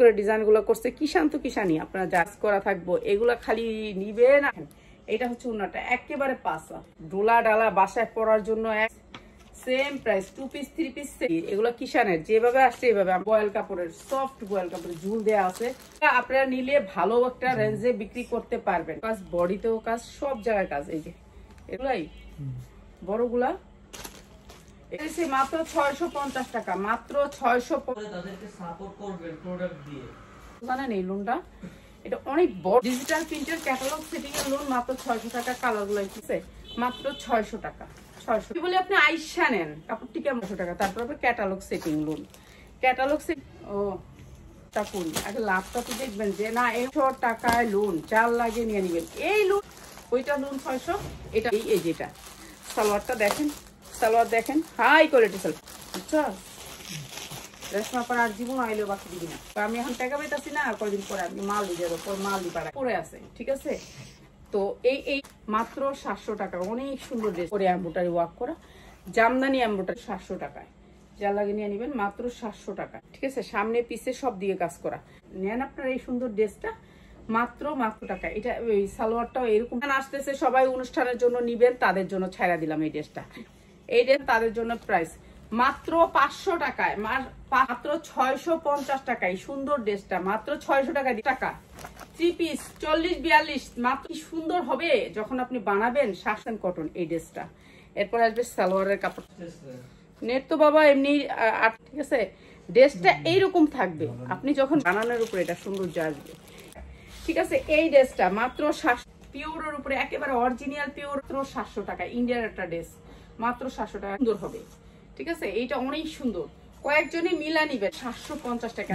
করে ডিজাইনগুলো করছে, কিষান তো কিষানি আপনারা জাজ করা থাকবো, এগুলা খালি নিবে না। এটা হচ্ছে ওনাটা একেবারে পাসা ডোলা ডালা বাসায় পরার জন্য সেম প্রাইস, 2 পিস 3 পিস। এগুলো কিষানের যেভাবে আসছে এইভাবে বয়েল কাপড়ের, সফট বয়েল কাপড়ের ঝুল দেওয়া আছে। আপনারা নিলে ভালো একটা রেঞ্জে বিক্রি করতে পারবেন। কাজ বডিতেও কাজ, সব জায়গায় কাজ। এই যে এগুলাই বড়গুলা মাত্র 650 টাকা, মাত্র 650। জানেন এই লোনটা এটা অনেক বড় ডিজিটাল প্রিন্টের ক্যাটালগ সেটিং এর লোন, মাত্র 600 টাকা। কালার গুলো মাত্র 600 টাকা। 600 কি বলে আপনি আইসা নেন কাপড়টি 500 টাকা। তারপর ক্যাটালগ সেটিং লোন, ক্যাটালগ সেটিং। ও তা কোন আগে লাভটা তো দেখবেন যে না 100 টাকায় লোন 4 লাগিয়ে নিয়ে নেবেন। এই লোন ওইটা লোন 600। এটা এই যেটা সালোয়ারটা দেখেন, সালোয়ার দেখেন হাই কোয়ালিটি সালোয়ার, বুঝছো? রেশমা পর আর জীবন আইলেও বাকি দিবি না। আমি এখন টাকা পাইতাছি না, কয়দিন পরে আমি মাল দিয়ে যাবো, মাল দিবা পরে আছে, ঠিক আছে? তো এই মাত্র 700 টাকা। অনেক সুন্দর ড্রেস করে এমব্রয়ডারি ওয়ার্ক করা, জামদানি এমব্রয়ডারি 700 টাকায়। যা লাগে নিয়ে নেবেন মাত্র 700 টাকা, ঠিক আছে? সামনে পিছে সব দিয়ে কাজ করা। নেন আপনার এই সুন্দর ড্রেসটা মাত্র টাকা। এটা ওই সালোয়ারটাও এরকম আসতেছে, সবাই অনুষ্ঠানের জন্য নিবেন, তাদের জন্য ছাড়া দিলাম এই ড্রেসটা। এই ড্রেস তাদের জন্য প্রাইস মাত্র 500 টাকায়, মাত্র 650 টাকায় সুন্দর ড্রেসটা মাত্র 600 টাকা। 3 পিস 40-42 মাত্র। সুন্দর হবে যখন আপনি বানাবেন শাসন কটন এই ড্রেসটা। এরপর আসবে সালোয়ারের কাপড়, নেট তো বাবা এমনি, ঠিক আছে? ড্রেসটা এইরকম থাকবে, আপনি যখন বানানোর উপরে এটা সৌন্দর্য আসবে, ঠিক আছে? এই ড্রেসটা মাত্র 700, পিওরের উপরে একেবারে অরিজিনাল পিওর, 700 টাকা। ইন্ডিয়ার একটা ড্রেস মাত্র 700 টাকা, সুন্দর হবে, ঠিক আছে? এইটা অনেক সুন্দর, কয়েকজনই মিলা নিবে। 750 টাকা।